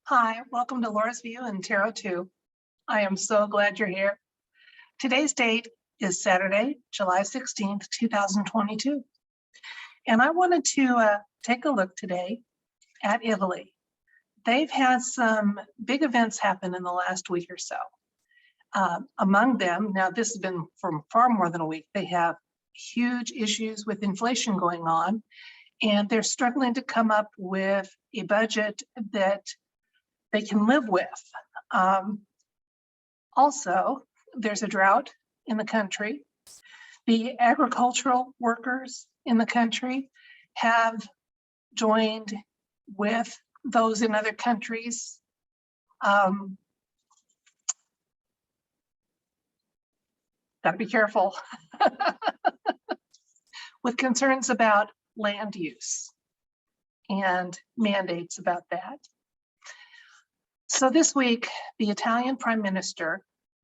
Hi, welcome to Laura's View and Tarot 2. I am so glad you're here. Today's date is Saturday, July 16th, 2022. And I wanted to take a look today at Italy. They've had some big events happen in the last week or so. Among them, now this has been for far more than a week, they have huge issues with inflation going on, and they're struggling to come up with a budget that they can live with. Also, there's a drought in the country. The agricultural workers in the country have joined with those in other countries. Got to be careful with concerns about land use and mandates about that. So this week, the Italian Prime Minister,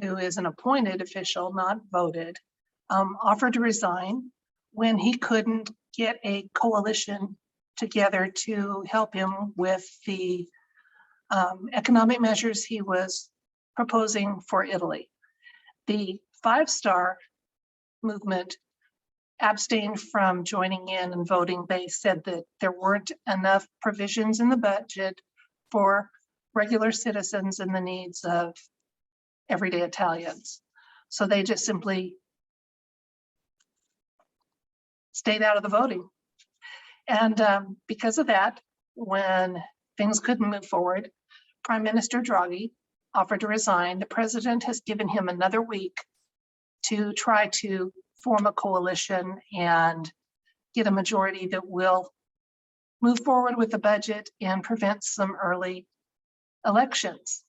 who is an appointed official, not voted, offered to resign when he couldn't get a coalition together to help him with the economic measures he was proposing for Italy. The five-star movement abstained from joining in and voting. They said that there weren't enough provisions in the budget for regular citizens and the needs of everyday Italians. So they just simply stayed out of the voting. And because of that, when things couldn't move forward, Prime Minister Draghi offered to resign. The president has given him another week to try to form a coalition and get a majority that will move forward with the budget and prevent some early elections.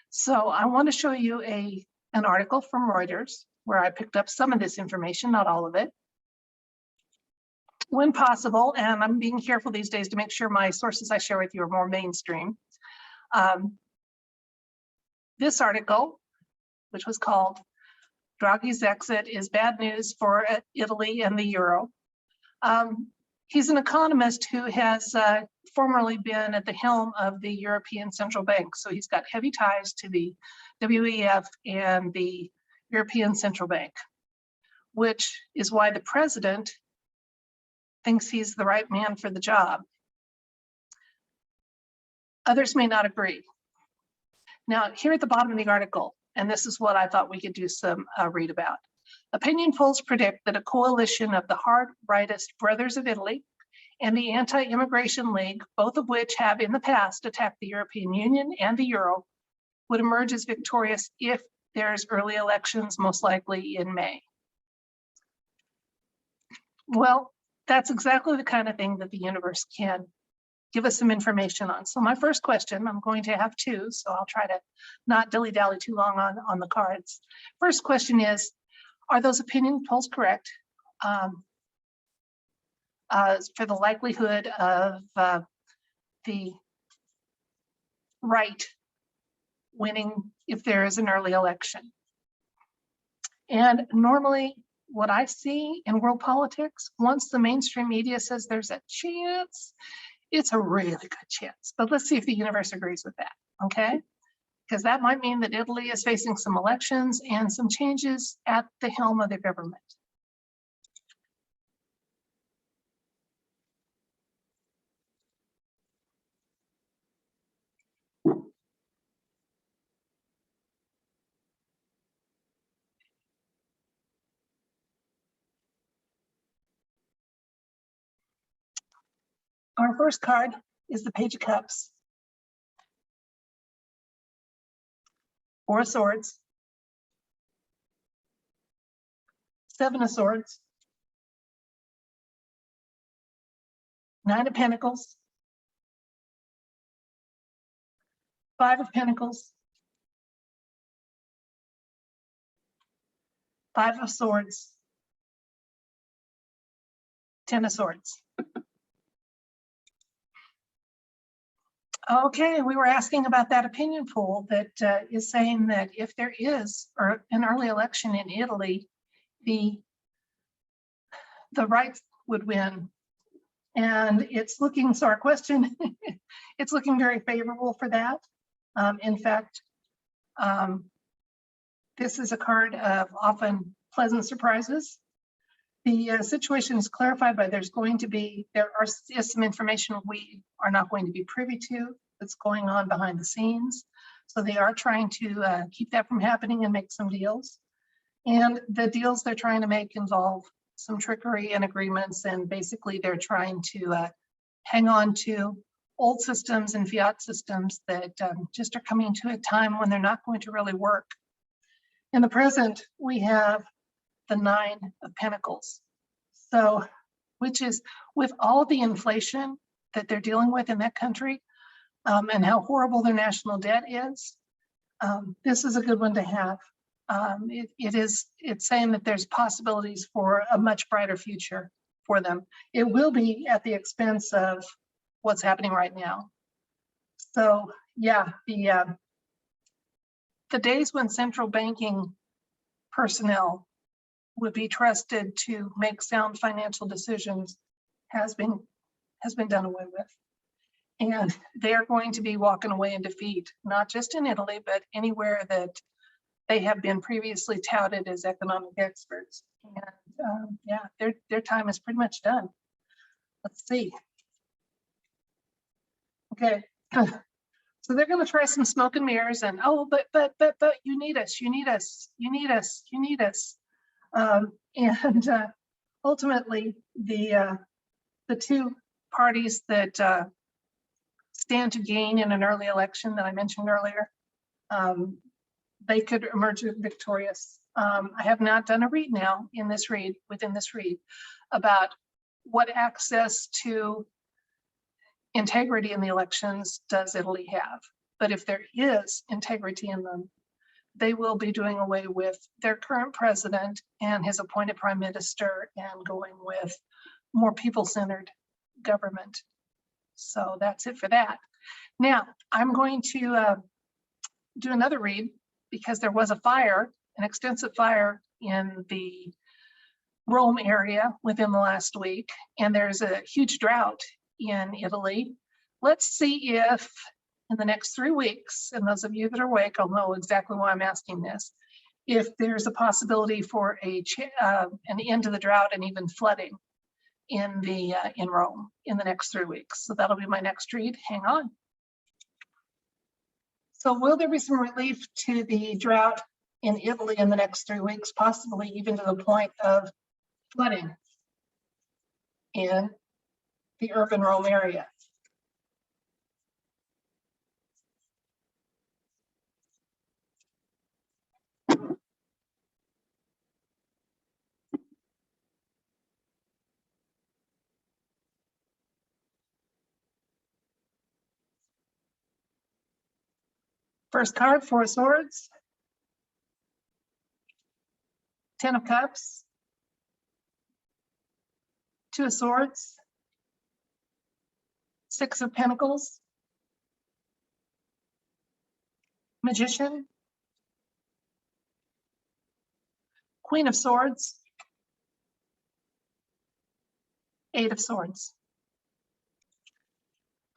So I want to show you an article from Reuters where I picked up some of this information, not all of it, when possible. And I'm being careful these days to make sure my sources I share with you are more mainstream. This article, which was called Draghi's Exit is Bad News for Italy and the Euro. He's an economist who has formerly been at the helm of the European Central Bank. So he's got heavy ties to the WEF and the European Central Bank, which is why the president thinks he's the right man for the job. Others may not agree. Now, here at the bottom of the article, and this is what I thought we could do some read about. Opinion polls predict that a coalition of the hard-rightist Brothers of Italy and the Anti-Immigration League, both of which have in the past attacked the European Union and the Euro, would emerge as victorious if there's early elections, most likely in May. Well, that's exactly the kind of thing that the universe can give us some information on. So my first question, I'm going to have two, so I'll try to not dilly-dally too long on the cards. First question is, are those opinion polls correct for the likelihood of the right winning if there is an early election? And normally what I see in world politics, once the mainstream media says there's a chance, it's a really good chance. But let's see if the universe agrees with that, okay? Because that might mean that Italy is facing some elections and some changes at the helm of their government. Our first card is the Page of Cups, Four of Swords, Seven of Swords, Nine of Pentacles, Five of Pentacles, Five of Swords, Ten of Swords. Okay, we were asking about that opinion poll that is saying that if there is an early election in Italy, the right would win And it's looking, so our question, it's looking very favorable for that. In fact, this is a card of often pleasant surprises. The situation is clarified by there is some information we are not going to be privy to that's going on behind the scenes. So they are trying to keep that from happening and make some deals. And the deals they're trying to make involve some trickery and agreements, and basically they're trying to hang on to old systems and fiat systems that just are coming to a time when they're not going to really work. In the present, we have the 9 of Pentacles. So, which is with all the inflation that they're dealing with in that country, and how horrible their national debt is, this is a good one to have. It's saying that there's possibilities for a much brighter future for them. It will be at the expense of what's happening right now. So yeah, the days when central banking personnel would be trusted to make sound financial decisions has been done away with. And they're going to be walking away in defeat, not just in Italy, but anywhere that they have been previously touted as economic experts. And yeah, their time is pretty much done. Let's see. Okay. So they're going to try some smoke and mirrors and, oh, but you need us, you need us, you need us, you need us. And ultimately, the 2 parties that stand to gain in an early election that I mentioned earlier, they could emerge victorious. I have not done a read now within this read about what access to integrity in the elections does Italy have. But if there is integrity in them, they will be doing away with their current president and his appointed prime minister and going with more people-centered government. So that's it for that. Now, I'm going to do another read because there was a fire, an extensive fire in the Rome area within the last week, and there's a huge drought in Italy. Let's see if in the next 3 weeks, and those of you that are awake will know exactly why I'm asking this, if there's a possibility for an end to the drought and even flooding in Rome in the next 3 weeks. So that'll be my next read. Hang on. So will there be some relief to the drought in Italy in the next 3 weeks, possibly even to the point of flooding in the urban Rome area? First card, 4 of Swords, 10 of Cups, 2 of Swords, 6 of Pentacles, Magician, Queen of Swords, 8 of Swords.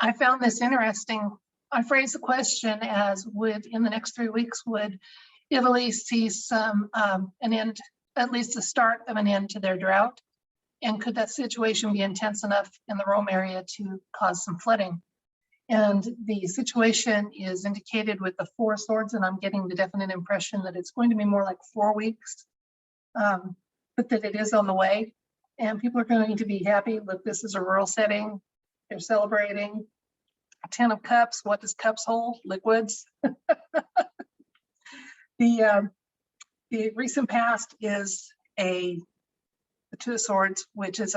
I found this interesting. I phrased the question as, would in the next 3 weeks, would Italy see some an end, at least the start of an end to their drought? And could that situation be intense enough in the Rome area to cause some flooding? And the situation is indicated with the 4 of Swords, and I'm getting the definite impression that it's going to be more like 4 weeks, but that it is on the way. And people are going to be happy. Look, this is a rural setting. They're celebrating. 10 of Cups, what does cups hold? Liquids. The recent past is the 2 of Swords, which is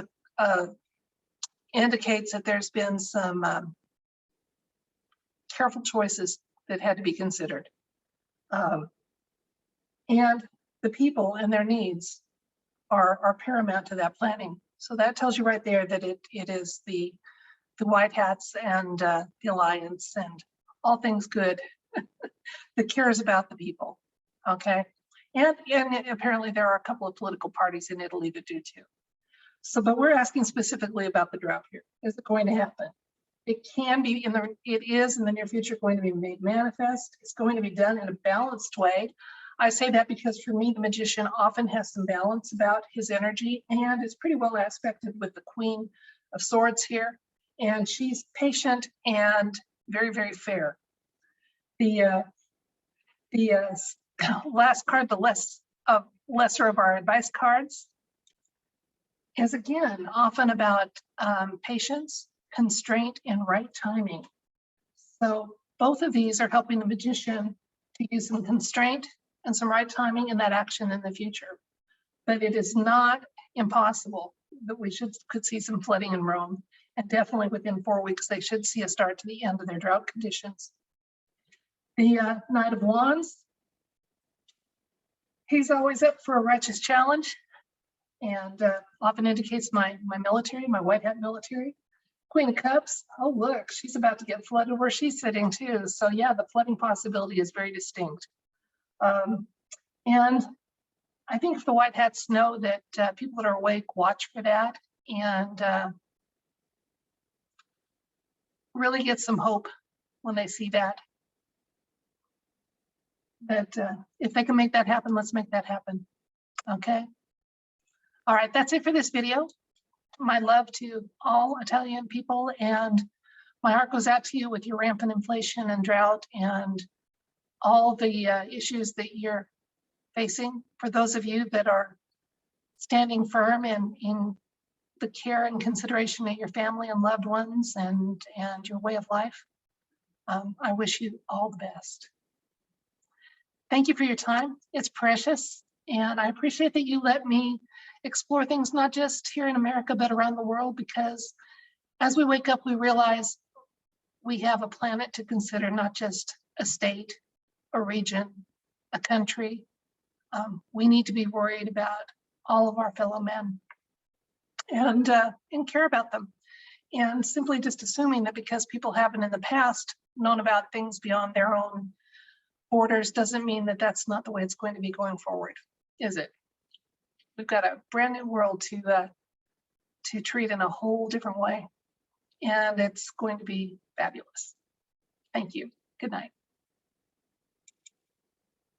indicates that there's been some careful choices that had to be considered. And the people and their needs are paramount to that planning. So that tells you right there that it is the white hats and the alliance and all things good that cares about the people. Okay. And apparently there are a couple of political parties in Italy that do too. So, but we're asking specifically about the drought here. is it going to happen? It can be it is in the near future going to be made manifest. It's going to be done in a balanced way. I say that because for me, the magician often has some balance about his energy, and it's pretty well aspected with the Queen of Swords here. And she's patient and very, very fair. The last card, the lesser of our advice cards, is again often about patience, constraint, and right timing. So both of these are helping the magician to use some constraint and some right timing in that action in the future. But it is not impossible that we could see some flooding in Rome, and definitely within 4 weeks they should see a start to the end of their drought conditions. The Knight of Wands, he's always up for a righteous challenge, and often indicates my military, my white hat military. Queen of Cups, oh look, she's about to get flooded where she's sitting too. So yeah, the flooding possibility is very distinct. And I think if the white hats know that people that are awake watch for that, and really get some hope when they see that. That if they can make that happen, let's make that happen. Okay. All right, that's it for this video. My love to all Italian people, and my heart goes out to you with your rampant inflation and drought and all the issues that you're facing. For those of you that are standing firm in the care and consideration of your family and loved ones and your way of life, I wish you all the best. Thank you for your time. It's precious, and I appreciate that you let me explore things not just here in America, but around the world, because as we wake up, we realize we have a planet to consider, not just a state, a region, a country. We need to be worried about all of our fellow men and care about them. And simply just assuming that because people haven't in the past known about things beyond their own borders doesn't mean that that's not the way it's going to be going forward, is it? We've got a brand new world to treat in a whole different way, and it's going to be fabulous. Thank you. Good night.